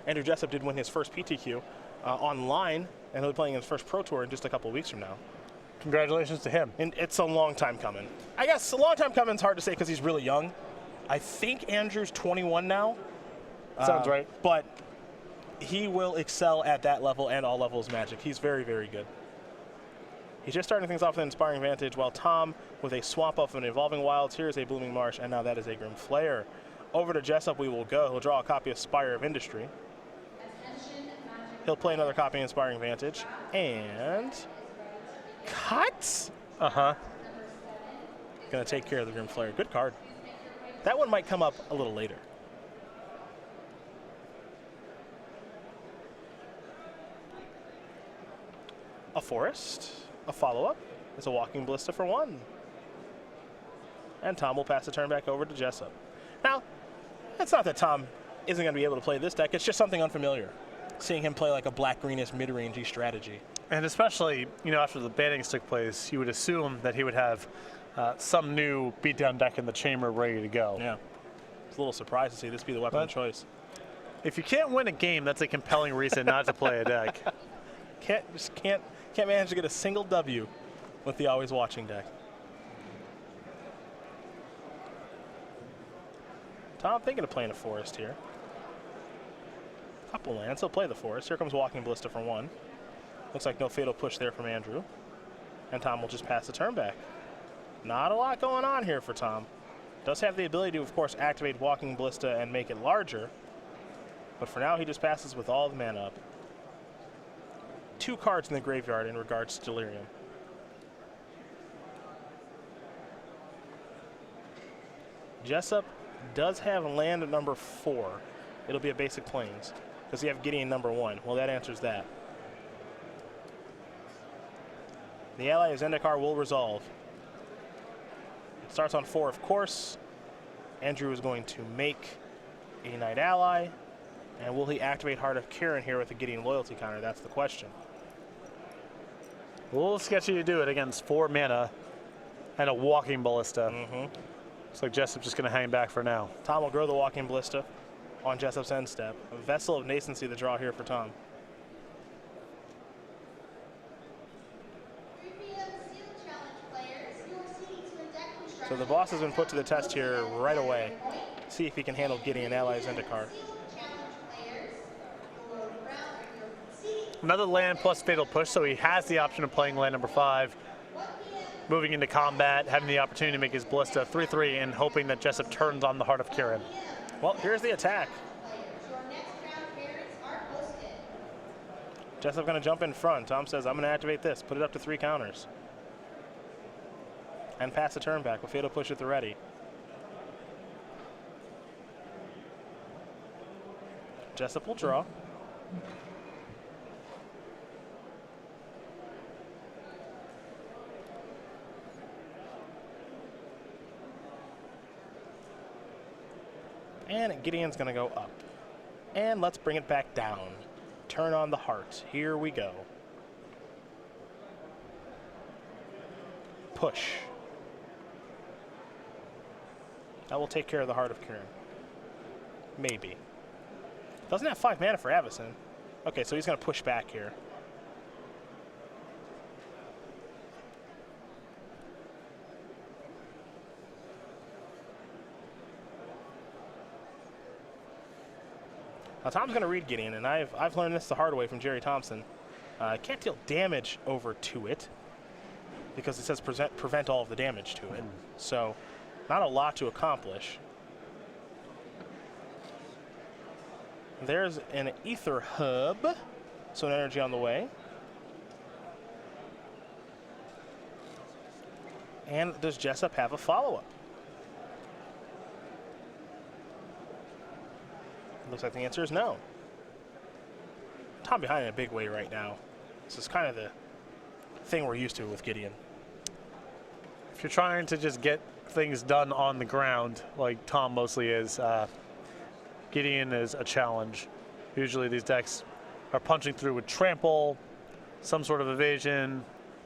Andrew Jessup did win his first PTQ online, and he'll be playing his first Pro Tour in just a couple of weeks from now. Congratulations to him. And it's a long time coming. I guess a long time coming is hard to say because he's really young. I think Andrew's 21 now. Sounds right. But he will excel at that level and all levels of Magic. He's very, very good. He's just starting things off with an Inspiring Vantage, while Tom with a Swamp Elf and Evolving Wilds. Here's a Blooming Marsh, and now that is a Grim Flare. Over to Jessup we will go. He'll draw a copy of Spire of Industry. He'll play another copy of Inspiring Vantage. And cut? Uh-huh. Gonna take care of the Grim Flare. Good card. That one might come up a little later. A Forest, a follow-up. It's a Walking Ballista for 1. And Tom will pass the turn back over to Jessup. Now, it's not that Tom isn't going to be able to play this deck. It's just something unfamiliar, seeing him play like a black-greenish mid-rangey strategy. And especially, after the bannings took place, you would assume that he would have some new beatdown deck in the chamber ready to go. Yeah. It's a little surprised to see this be the weapon of choice. If you can't win a game, that's a compelling reason not to play a deck. Can't manage to get a single W with the Always Watching deck. Tom thinking of playing a Forest here. Couple lands, he'll play the Forest. Here comes Walking Ballista for 1. Looks like no Fatal Push there from Andrew. And Tom will just pass the turn back. Not a lot going on here for Tom. Does have the ability to, of course, activate Walking Ballista and make it larger. But for now, he just passes with all the mana up. 2 cards in the graveyard in regards to Delirium. Jessup does have land at number 4. It'll be a basic Plains. Does he have Gideon number 1? Well, that answers that. The ally of Zendikar will resolve. It starts on 4, of course. Andrew is going to make a Knight ally. And will he activate Heart of Kiran here with a Gideon loyalty counter? That's the question. A little sketchy to do it against 4 mana and a Walking Ballista. Looks like Jessup's just going to hang back for now. Tom will grow the Walking Ballista on Jessup's end step. A Vessel of Nascency, the draw here for Tom. So the boss has been put to the test here right away. See if he can handle Gideon ally Zendikar. Another land plus Fatal Push, so he has the option of playing land number 5, moving into combat, having the opportunity to make his Ballista 3/3, and hoping that Jessup turns on the Heart of Kiran. Well, here's the attack. Jessup going to jump in front. Tom says, I'm going to activate this, put it up to 3 counters. And pass the turn back with Fatal Push at the ready. Jessup will draw. And Gideon's going to go up. And let's bring it back down. Turn on the heart. Here we go. Push. That will take care of the Heart of Kiran. Maybe. Doesn't have 5 mana for Avacyn. Okay, so he's going to push back here. Now Tom's going to read Gideon, and I've learned this the hard way from Jerry Thompson. Can't deal damage over to it because it says prevent all of the damage to it. So not a lot to accomplish. There's an Ether Hub, so an energy on the way. And does Jessup have a follow-up? Looks like the answer is no. Tom behind in a big way right now. This is kind of the thing we're used to with Gideon. If you're trying to just get things done on the ground, like Tom mostly is, Gideon is a challenge. Usually these decks are punching through with Trample, some sort of evasion,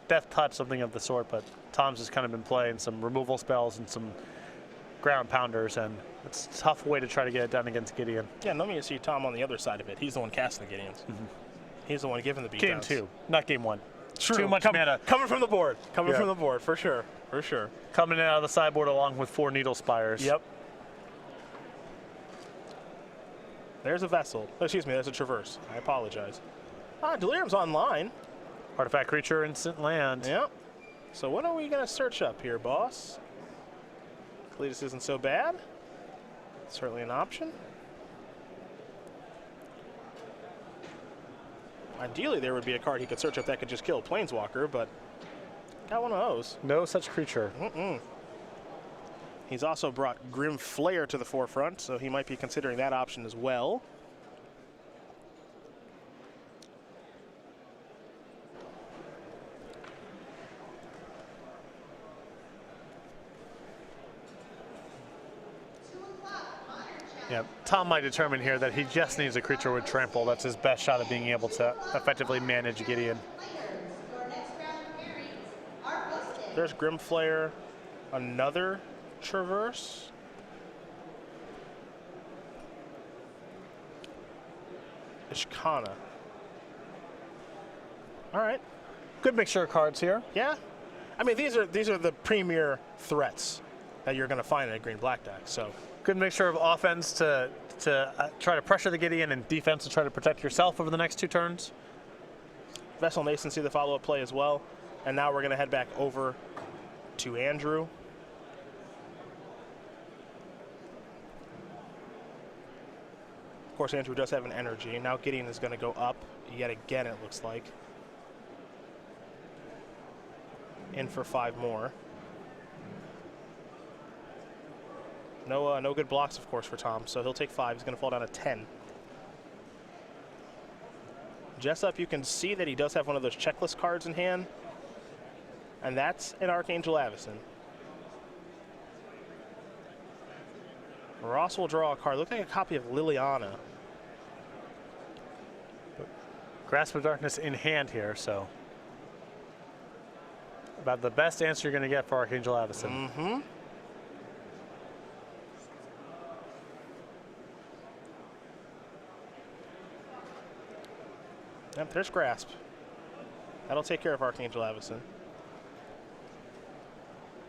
Death Touch, something of the sort, but Tom's just kind of been playing some removal spells and some ground pounders, and it's a tough way to try to get it done against Gideon. Yeah, no need to see Tom on the other side of it. He's the one casting the Gideons. He's the one giving the beatdowns. Game 2, not game 1. True. Too much mana. Coming from the board. Coming Yeah. from the board, for sure. For sure. Coming in out of the sideboard along with 4 Needle Spires. Yep. There's a Vessel. Oh, excuse me, there's a Traverse. I apologize. Delirium's online. Artifact creature, instant land. Yep. So what are we going to search up here, boss? Cletus isn't so bad. Certainly an option. Ideally, there would be a card he could search up that could just kill Planeswalker, but got one of those. No such creature. He's also brought Grim Flare to the forefront, so he might be considering that option as well. Yeah, Tom might determine here that he just needs a creature with trample. That's his best shot at being able to effectively manage Gideon. There's Grim Flare, another Traverse. Ishkana. All right. Good mixture of cards here. Yeah. I mean, these are the premier threats that you're going to find in a green-black deck. So Good mixture of offense to try to pressure the Gideon and defense to try to protect yourself over the next 2 turns. Vessel Nascency, the follow-up play as well. And now we're going to head back over to Andrew. Of course, Andrew does have an energy. Now Gideon is going to go up yet again, it looks like. In for 5 more. No good blocks, of course, for Tom. So he'll take 5. He's going to fall down to 10. Jessup, you can see that he does have one of those checklist cards in hand. And that's an Archangel Avacyn. Ross will draw a card. Look like a copy of Liliana. Grasp of Darkness in hand here, so about the best answer you're going to get for Archangel Avacyn. Mm-hmm. Yep, there's Grasp. That'll take care of Archangel Avacyn.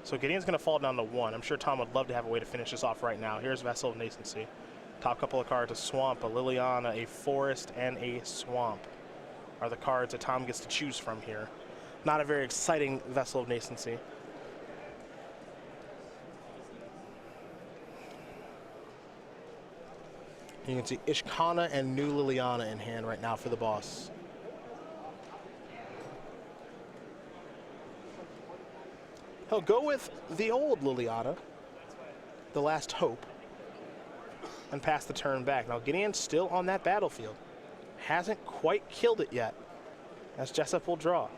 So Gideon's going to fall down to 1. I'm sure Tom would love to have a way to finish this off right now. Here's Vessel of Nascency. Top couple of cards, a Swamp, a Liliana, a Forest, and a Swamp are the cards that Tom gets to choose from here. Not a very exciting Vessel of Nascency. You can see Ishkana and New Liliana in hand right now for the boss. He'll go with the old Liliana, the Last Hope, and pass the turn back. Now Gideon's still on that battlefield. Hasn't quite killed it yet, as Jessup will draw.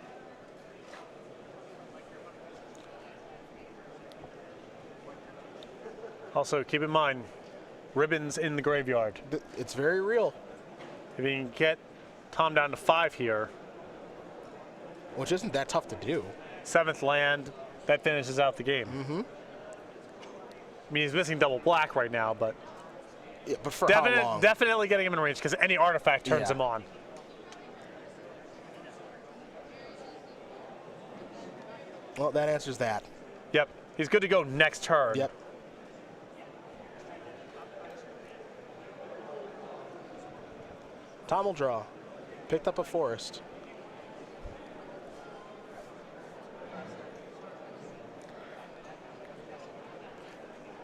Also, keep in mind, Ribbon's in the graveyard. It's very real. If you can get Tom down to 5 here, Which isn't that tough to do. 7th land, that finishes out the game. Mm-hmm. I mean, he's missing double black right now, but Yeah, but for how long? definitely getting him in range because any artifact turns Yeah. him on. Well, that answers that. Yep, he's good to go next turn. Yep. Tom will draw. Picked up a Forest.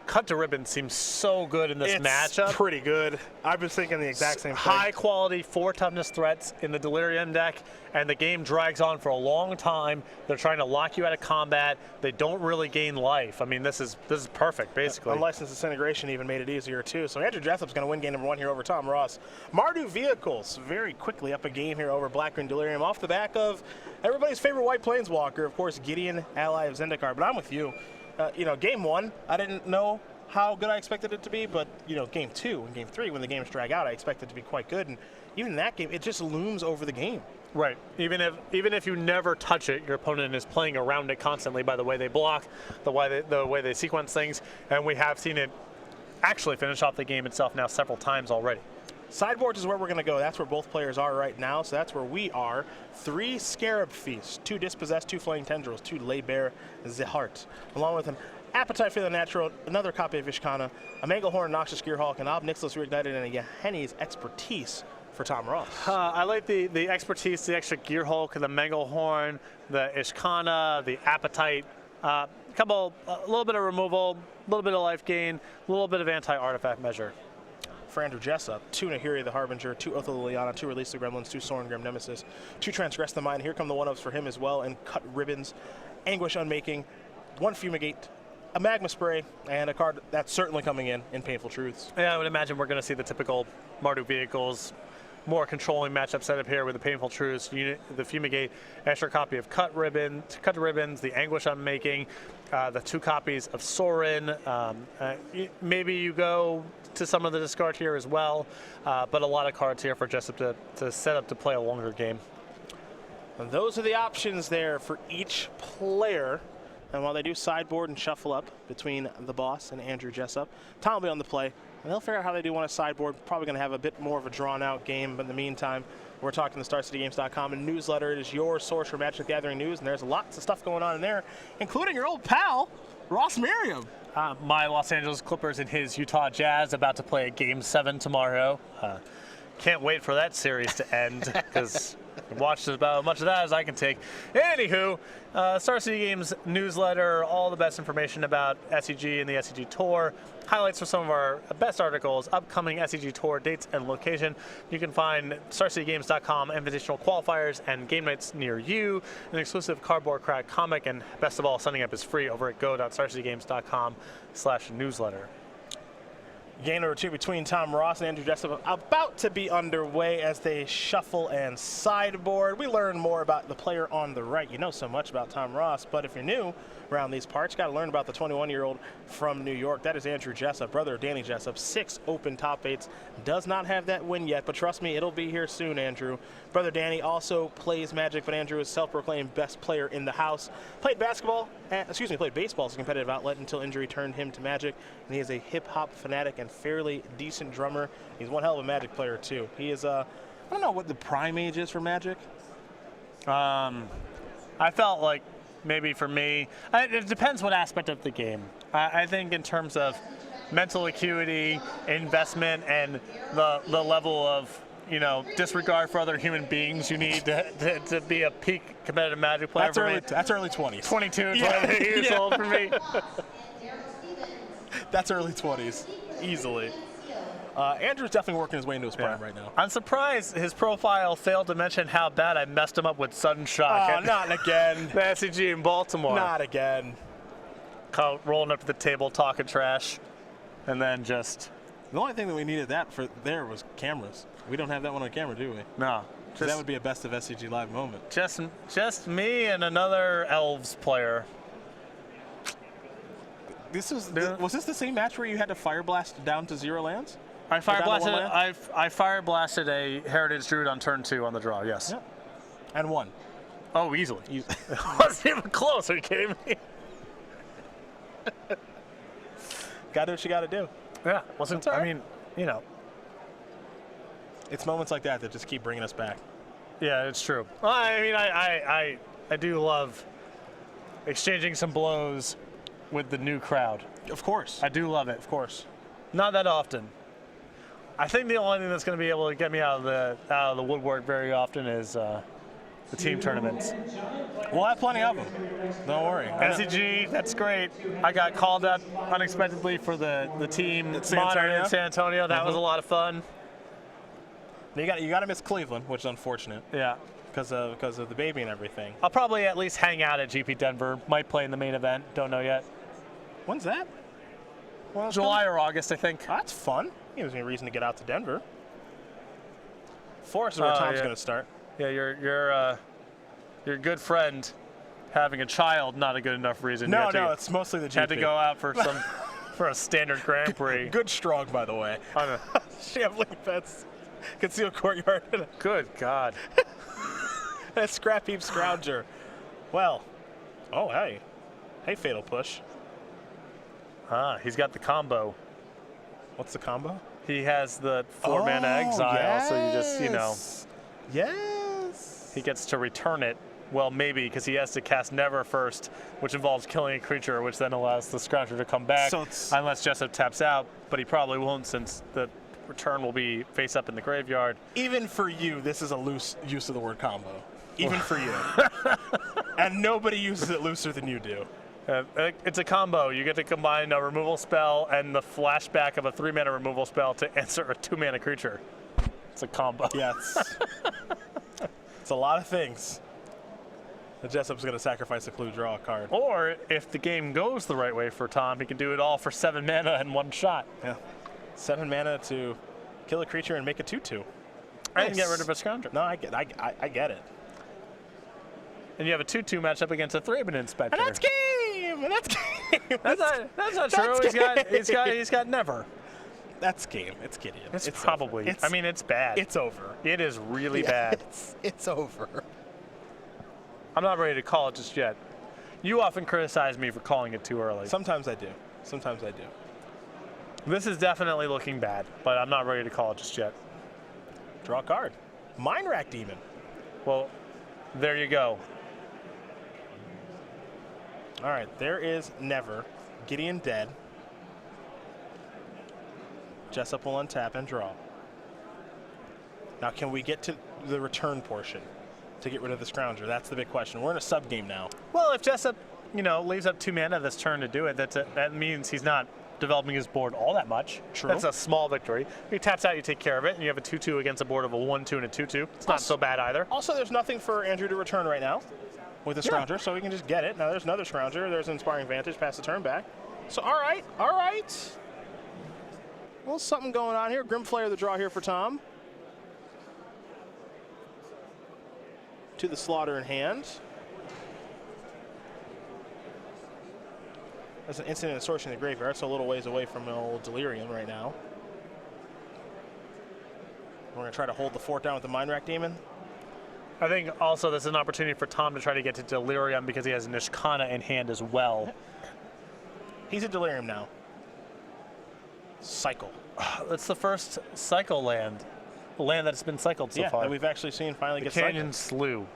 Cut to Ribbon seems so good in this It's matchup. pretty good. I was thinking the exact same thing. High quality 4 toughness threats in the Delirium deck, and the game drags on for a long time. They're trying to lock you out of combat. They don't really gain life. I mean, this is perfect, basically. Unlicensed Disintegration even made it easier, too. So Andrew Jessup's going to win game number 1 here over Tom Ross. Mardu Vehicles very quickly up a game here over Black Green Delirium off the back of everybody's favorite White Planeswalker, of course, Gideon, ally of Zendikar. But I'm with you. You know, game 1, I didn't know how good I expected it to be, but game 2 and game 3, when the games drag out, I expect it to be quite good. And even in that game, it just looms over the game. Right. Even if you never touch it, your opponent is playing around it constantly by the way they block, the way they sequence things, and we have seen it actually finish off the game itself now several times already. Sideboards is where we're going to go. That's where both players are right now, so that's where we are. 3 Scarab Feasts, 2 Dispossessed, 2 Flaying Tendrils, 2 Lay Bare Zehart, along with an Appetite for the Natural, another copy of Ishkana, a Manglehorn, Noxious Gearhulk, an Ob Nixilis Reignited, and a Yahenni's Expertise for Tom Ross. I like the expertise, the extra Gearhulk, the Manglehorn, the Ishkana, the Appetite. A little bit of removal, a little bit of life gain, a little bit of anti-artifact measure. For Andrew Jessup, 2 Nahiri the Harbinger, 2 Oath of Liliana, 2 Release the Gremlins, 2 Soren Grim Nemesis, 2 Transgress the Mind. Here come the 1-ofs for him as well, and Cut Ribbons, Anguish Unmaking, 1 Fumigate, a Magma Spray, and a card that's certainly coming in Painful Truths. Yeah, I would imagine we're going to see the typical Marduk vehicles, more controlling matchup setup here with the Painful Truths, the Fumigate, extra copy of Cut Ribbons, the Anguish Unmaking, the 2 copies of Sorin. Maybe you go to some of the discard here as well, but a lot of cards here for Jessup to set up to play a longer game. And those are the options there for each player. And while they do sideboard and shuffle up between the boss and Andrew Jessup, Tom will be on the play, and they'll figure out how they do want to sideboard. Probably going to have a bit more of a drawn-out game, but in the meantime, we're talking the StarCityGames.com and newsletter. It is your source for Magic the Gathering news, and there's lots of stuff going on in there, including your old pal, Ross Merriam. My Los Angeles Clippers and his Utah Jazz about to play Game 7 tomorrow. Can't wait for that series to end because I've watched about as much of that as I can take. Anywho, Star City Games newsletter, all the best information about SCG and the SCG Tour, highlights for some of our best articles, upcoming SCG Tour dates and location. You can find StarCityGames.com invitational qualifiers and game nights near you, an exclusive Cardboard Crack comic, and best of all, signing up is free over at go.starcitygames.com/newsletter. Game number 2 between Tom Ross and Andrew Jessup about to be underway as they shuffle and sideboard. We learn more about the player on the right. You know so much about Tom Ross, but if you're new around these parts, you got to learn about the 21-year-old from New York. That is Andrew Jessup, brother of Danny Jessup. 6 open top 8s. Does not have that win yet, but trust me, it'll be here soon, Andrew. Brother Danny also plays Magic, but Andrew is self-proclaimed best player in the house. Played baseball as a competitive outlet until injury turned him to Magic, and he is a hip-hop fanatic and fairly decent drummer. He's one hell of a Magic player, too. He is, I don't know what the prime age is for Magic. I felt like maybe for me, it depends what aspect of the game. I think in terms of mental acuity, investment, and the level of disregard for other human beings you need to be a peak competitive Magic player. That's early 20s. 22, 28 years old for me. That's early 20s, easily. Andrew's definitely working his way into his prime right now. I'm surprised his profile failed to mention how bad I messed him up with Sudden Shock. Oh, not again. The SCG in Baltimore. Not again. Rolling up to the table, talking trash, and then just... The only thing that we needed that for there was cameras. We don't have that one on camera, do we? No. That would be a best of SCG Live moment. Just me and another Elves player. Was this the same match where you had to fire blast down to 0 lands? I fire blasted a Heritage Druid on turn 2 on the draw. Yes. Yep. And won. Oh, easily. It wasn't even close. Are you kidding me? Got to do what you got to do. Yeah. Wasn't. Right. I mean, It's moments like that just keep bringing us back. Yeah, it's true. Well, I mean, I do love exchanging some blows with the new crowd. Of course. I do love it. Of course. Not that often. I think the only thing that's going to be able to get me out of the woodwork very often is the team tournaments. We'll have plenty of them. Don't worry. SCG, that's great. I got called up unexpectedly for the team Modern in San Antonio. That was a lot of fun. You got to miss Cleveland, which is unfortunate. Yeah. Because of the baby and everything. I'll probably at least hang out at GP Denver. Might play in the main event. Don't know yet. When's that? Well, July or August, I think. Oh, that's fun. Gives me a reason to get out to Denver. Forest is where Tom's going to start. Yeah, your good friend having a child, not a good enough reason. No, it's mostly the GP. Had to go out for for a standard Grand Prix. Good strong, by the way. On a, Shambling fence. Concealed courtyard. good God. A scrap heap scrounger. Well. Oh, hey. Hey, Fatal Push. He's got the combo. What's the combo? He has the 4-mana exile, so you just, Yes. he gets to return it. Well, maybe, because he has to cast Never first, which involves killing a creature, which then allows the Scrounger to come back, So it's- unless Jessup taps out, but he probably won't since the return will be face up in the graveyard. Even for you, this is a loose use of the word combo. Even for you. And nobody uses it looser than you do. It's a combo. You get to combine a removal spell and the flashback of a 3-mana removal spell to answer a 2-mana creature. It's a combo. Yeah, it's a lot of things. The Jessup's going to sacrifice a clue, draw a card. Or, if the game goes the right way for Tom, he can do it all for 7 mana in one shot. Yeah. 7 mana to kill a creature and make a 2/2. And get rid of a Scrounger. No, I get it. And you have a 2/2 matchup against a Thraben Inspector. And that's game! And that's game! That's not true. He's got Never. That's game. It's Gideon. It's over. probably. It's, I mean, it's bad. it's over. It is really Yeah, bad. It's over. I'm not ready to call it just yet. You often criticize me for calling it too early. Sometimes I do. Sometimes I do. This is definitely looking bad, but I'm not ready to call it just yet. Draw a card. Mind Rack Demon. Well, there you go. All right, there is Never. Gideon dead. Jessup will untap and draw. Now, can we get to the return portion to get rid of the Scrounger? That's the big question. We're in a sub game now. Well, if Jessup, leaves up 2 mana this turn to do it, that means he's not developing his board all that much. True. That's a small victory. If he taps out, you take care of it, and you have a 2/2 against a board of a 1/2 and a 2/2. It's not so bad either. Also, there's nothing for Andrew to return right now with the Scrounger, so we can just get it. Now, there's another Scrounger. There's an Inspiring Vantage, pass the turn back. So, all right. Well, something going on here. Grimflayer the draw here for Tom. To the Slaughter in hand. There's an Instant Insortion in the graveyard, so a little ways away from an old Delirium right now. We're going to try to hold the fort down with the Mind Rack Demon. I think also this is an opportunity for Tom to try to get to Delirium because he has Nishkana in hand as well. He's a Delirium now. Cycle. It's the first cycle land that's been cycled so far. That we've actually seen finally the get Canyon cycled. Slew.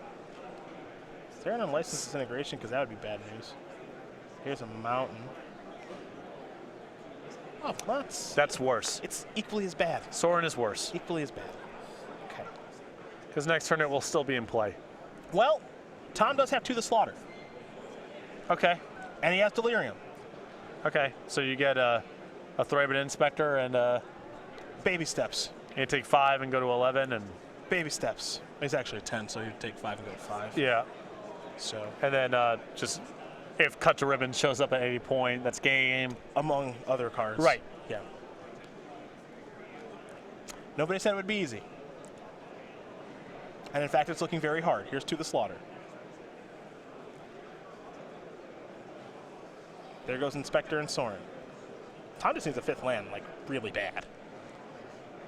Is there an unlicensed disintegration? Because that would be bad news. Here's a mountain. Oh, well, That's worse. it's equally as bad. Sorin is worse. Equally as bad. Okay. Because next turn it will still be in play. Well, Tom does have To the Slaughter, Okay. and he has Delirium. Okay. So you get a Thraben Inspector and Baby steps. you take 5 and go to 11 and Baby steps. He's actually a 10, so he'd take 5 and go to 5. yeah. So, And then just if Cut to Ribbon shows up at any point, that's game. among other cards. Right. Yeah. Nobody said it would be easy. And in fact, it's looking very hard. Here's To the Slaughter. There goes Inspector and Sorin. Tom just needs a 5th land, like, really bad.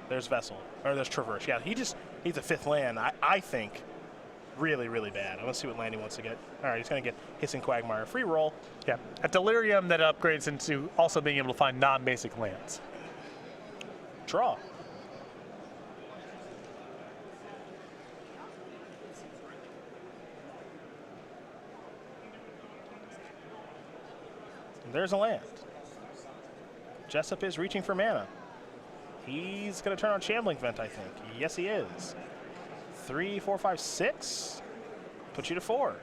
There's Vessel. Or there's Traverse. Yeah, he just needs a 5th land, I think, really, really bad. I want to see what land he wants to get. All right, he's going to get Hissing Quagmire. Free roll. Yeah. At Delirium, that upgrades into also being able to find non-basic lands. Draw. There's a land. Jessup is reaching for mana. He's going to turn on Shambling Vent, I think. Yes, he is. 3, 4, 5, 6. Put you to 4.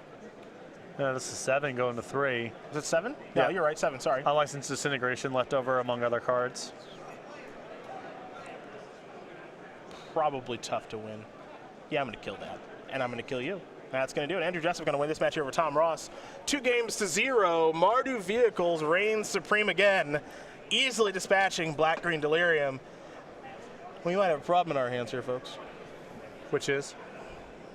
This is 7 going to 3. Is it 7? Yeah. No, you're right. 7, sorry. Unlicensed Disintegration left over among other cards. Probably tough to win. Yeah, I'm going to kill that. And I'm going to kill you. That's going to do it. Andrew Jessup going to win this match over Tom Ross. 2-0. Mardu Vehicles reigns supreme again. Easily dispatching Black-Green Delirium. We might have a problem in our hands here, folks. Which is?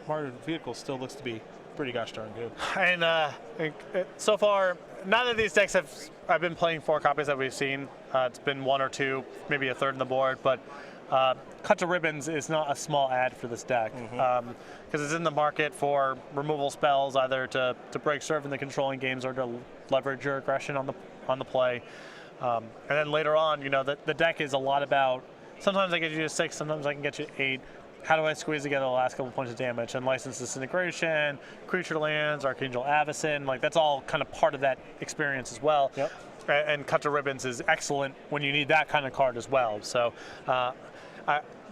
Mardu Vehicles still looks to be pretty gosh darn good. And so far, none of these decks I've been playing 4 copies that we've seen. It's been 1 or 2, maybe a third in the board, but Cut to Ribbons is not a small ad for this deck because it's in the market for removal spells, either to break serve in the controlling games or to leverage your aggression on the play. And then later on, you know, the deck is a lot about, sometimes I get you to 6, sometimes I can get you 8. How do I squeeze together the last couple points of damage? And License Disintegration, Creature Lands, Archangel Avacyn, like that's all kind of part of that experience as well. Yep. And Cut to Ribbons is excellent when you need that kind of card as well. So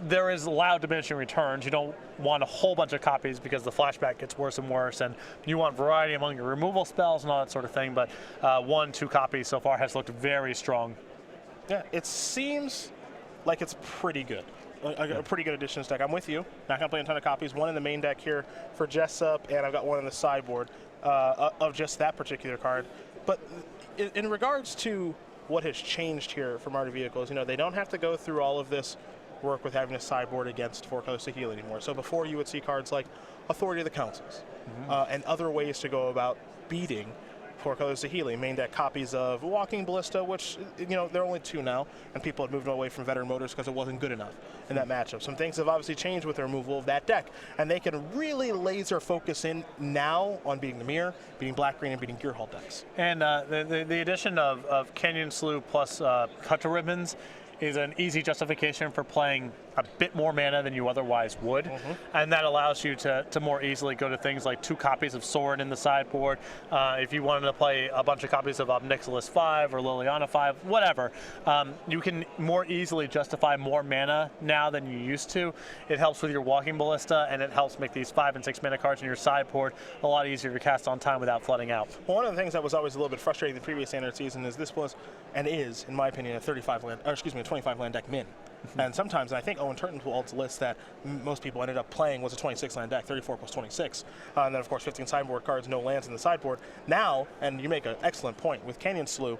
there is loud diminishing returns. You don't want a whole bunch of copies because the flashback gets worse and worse, and you want variety among your removal spells and all that sort of thing. But 1, 2 copies so far has looked very strong. Yeah, it seems like it's pretty good. A pretty good addition to this deck. I'm with you. Not going to play a ton of copies. 1 in the main deck here for Jessup, and I've got 1 in the sideboard of just that particular card. But in regards to what has changed here for Mardu Vehicles, you know, they don't have to go through all of this work with having a sideboard against 4 colors to heal anymore. So before you would see cards like Authority of the Councils and other ways to go about beating 4 colors to healing. Main deck copies of Walking Ballista, which, you know, there are only 2 now, and people had moved away from Veteran Motors because it wasn't good enough in that matchup. Some things have obviously changed with the removal of that deck, and they can really laser focus in now on beating the Mirror, beating Black Green, and beating Gearhall decks. And the addition of Canyon Slough plus Cut to Ribbons is an easy justification for playing a bit more mana than you otherwise would, and that allows you to more easily go to things like 2 copies of Sword in the sideboard. If you wanted to play a bunch of copies of Ob Nixilis 5 or Liliana 5, whatever, you can more easily justify more mana now than you used to. It helps with your Walking Ballista, and it helps make these 5 and 6 mana cards in your sideboard a lot easier to cast on time without flooding out. Well, one of the things that was always a little bit frustrating the previous standard season is this was, and is, in my opinion, a 25 land deck min. And sometimes, and I think Owen Turton's list that most people ended up playing was a 26 land deck, 34 plus 26. And then, of course, 15 sideboard cards, no lands in the sideboard. Now, and you make an excellent point, with Canyon Slough,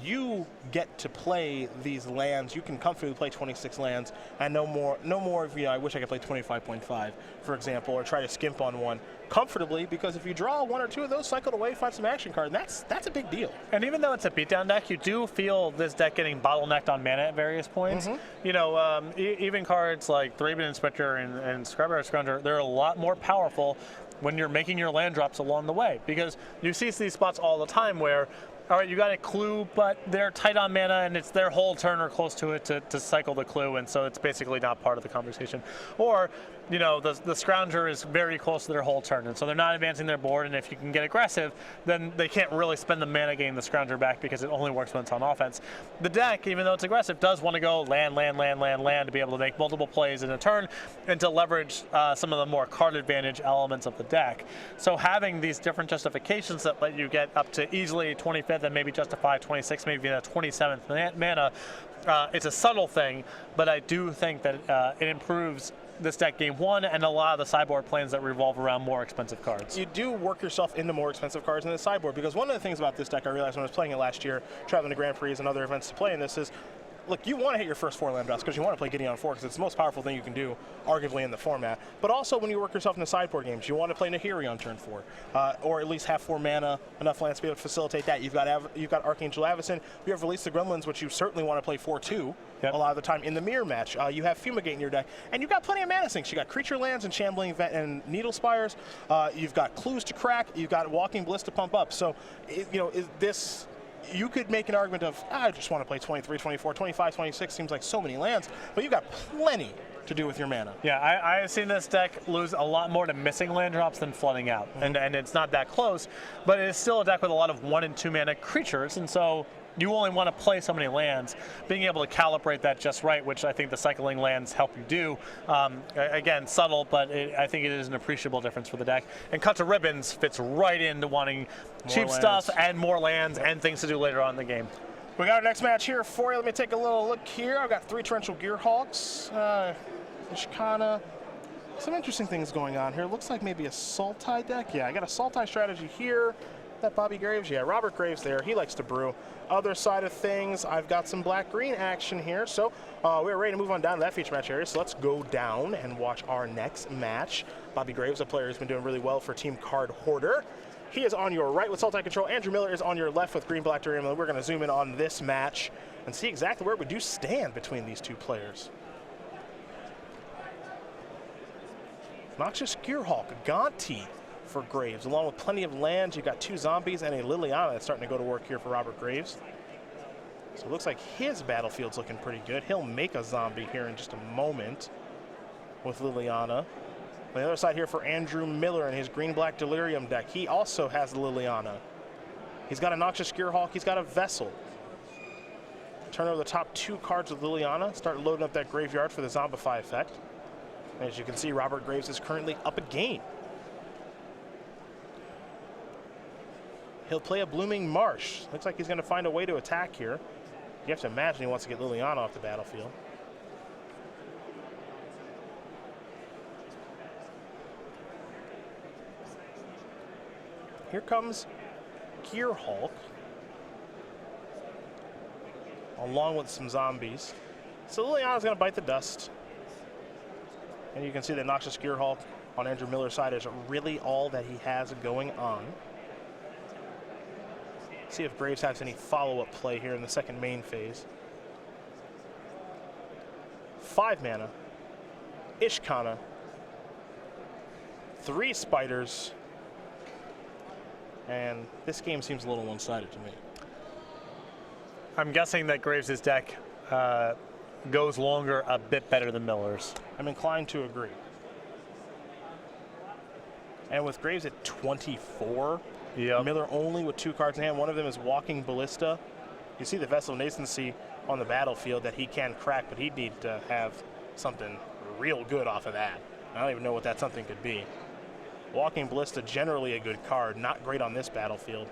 you get to play these lands. You can comfortably play 26 lands, and no more of, you know, I wish I could play 25.5, for example, or try to skimp on one comfortably, because if you draw 1 or 2 of those cycled away, find some action card, and that's a big deal. And even though it's a beatdown deck, you do feel this deck getting bottlenecked on mana at various points. You know, even cards like Thraben Inspector and Scrubber Scrounger, they're a lot more powerful when you're making your land drops along the way, because you see these spots all the time where, all right, you got a clue, but they're tight on mana, and it's their whole turn or close to it to cycle the clue, and so it's basically not part of the conversation. Or, you know, the Scrounger is very close to their whole turn, and so they're not advancing their board, and if you can get aggressive, then they can't really spend the mana getting the Scrounger back because it only works when it's on offense. The deck, even though it's aggressive, does want to go land to be able to make multiple plays in a turn and to leverage some of the more card advantage elements of the deck. So having these different justifications that let you get up to easily 25th and maybe justify 26, maybe a 27th mana, it's a subtle thing, but I do think that it improves this deck game 1 and a lot of the sideboard plans that revolve around more expensive cards. You do work yourself into more expensive cards in the sideboard, because one of the things about this deck I realized when I was playing it last year, traveling to Grand Prix and other events to play in this, is look, you want to hit your first 4 land drops because you want to play Gideon 4 because it's the most powerful thing you can do, arguably, in the format. But also, when you work yourself into sideboard games, you want to play Nahiri on turn 4, or at least have 4 mana, enough lands to be able to facilitate that. You've got Archangel Avacyn. You have Release the Gremlins, which you certainly want to play 4-2 a lot of the time in the mirror match. You have Fumigate in your deck, and you've got plenty of mana sinks. You got Creature Lands and Shambling Vet and Needle Spires. You've got Clues to crack. You've got Walking Bliss to pump up. So, you could make an argument of, I just want to play 23, 24, 25, 26, seems like so many lands, but you've got plenty to do with your mana. Yeah, I have seen this deck lose a lot more to missing land drops than flooding out, and it's not that close, but it is still a deck with a lot of 1 and 2 mana creatures, and so you only want to play so many lands. Being able to calibrate that just right, which I think the cycling lands help you do. Again, subtle, but I think it is an appreciable difference for the deck. And Cut to Ribbons fits right into wanting cheap stuff and more lands and things to do later on in the game. We got our next match here for you. Let me take a little look here. I've got 3 Torrential Gearhawks. Ishkana. Some interesting things going on here. Looks like maybe a Sultai deck. Yeah, I got a Sultai strategy here. That Bobby Graves? Yeah, Robert Graves there. He likes to brew. Other side of things, I've got some black-green action here. So we're ready to move on down to that feature match area. So let's go down and watch our next match. Bobby Graves, a player who's been doing really well for Team Card Hoarder. He is on your right with Sultai Control. Andrew Miller is on your left with Green Black Durium. We're going to zoom in on this match and see exactly where we do stand between these two players. Noxious Gearhulk, Gonti for Graves. Along with plenty of lands, you've got 2 zombies and a Liliana that's starting to go to work here for Robert Graves. So it looks like his battlefield's looking pretty good. He'll make a zombie here in just a moment with Liliana. On the other side here for Andrew Miller and his Green-Black Delirium deck. He also has the Liliana. He's got a Noxious Gearhulk. He's got a Vessel. Turn over the top 2 cards with Liliana. Start loading up that graveyard for the Zombify effect. And as you can see, Robert Graves is currently up a game. He'll play a Blooming Marsh. Looks like he's going to find a way to attack here. You have to imagine he wants to get Liliana off the battlefield. Here comes Gearhulk, along with some zombies. So Liliana's going to bite the dust. And you can see that Noxious Gearhulk on Andrew Miller's side is really all that he has going on. See if Graves has any follow-up play here in the second main phase. 5 mana, Ishkana, 3 spiders, and this game seems a little one-sided to me. I'm guessing that Graves' deck goes longer a bit better than Miller's. I'm inclined to agree. And with Graves at 24, yep. Miller only with 2 cards in hand. One of them is Walking Ballista. You see the Vessel of Nascency on the battlefield that he can crack, but he'd need to have something real good off of that. I don't even know what that something could be. Walking Ballista, generally a good card, not great on this battlefield.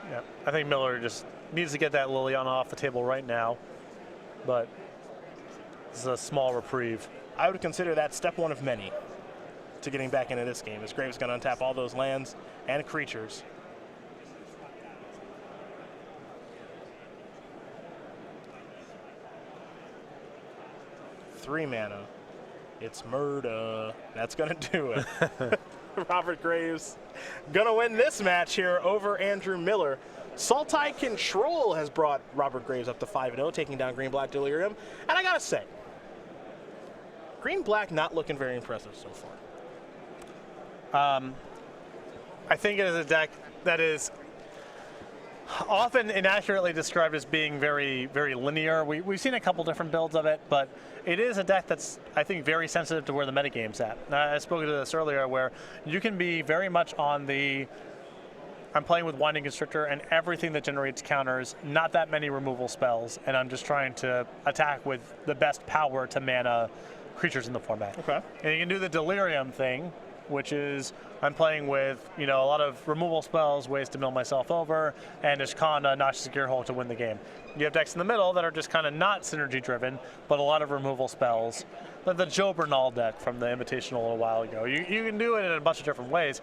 Yeah, I think Miller just needs to get that Liliana off the table right now, but this is a small reprieve. I would consider that step 1 of many to getting back into this game, as Graves is going to untap all those lands and creatures. Three mana. It's murder. That's going to do it. Robert Graves going to win this match here over Andrew Miller. Sultai Control has brought Robert Graves up to 5-0, taking down Green-Black Delirium. And I got to say, Green-Black not looking very impressive so far. I think it is a deck that is often inaccurately described as being very, very linear. We've seen a couple different builds of it, but it is a deck that's, I think, very sensitive to where the metagame's at. I spoke to this earlier, where you can be very much on the I'm playing with Winding Constrictor and everything that generates counters, not that many removal spells, and I'm just trying to attack with the best power to mana creatures in the format. Okay. And you can do the Delirium thing, which is I'm playing with, a lot of removal spells, ways to mill myself over, and Ishkana, Noxious Gearhulk to win the game. You have decks in the middle that are just kind of not synergy driven, but a lot of removal spells. Like the Joe Bernal deck from the Invitational a little while ago. You can do it in a bunch of different ways.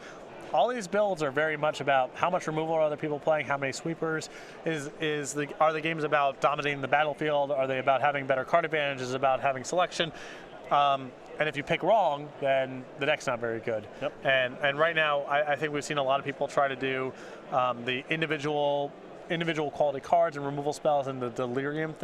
All these builds are very much about how much removal are other people playing, how many sweepers. Are the games about dominating the battlefield? Are they about having better card advantages, about having selection? And if you pick wrong, then the deck's not very good. Yep. And right now, I think we've seen a lot of people try to do the individual quality cards and removal spells and the Delirium thing.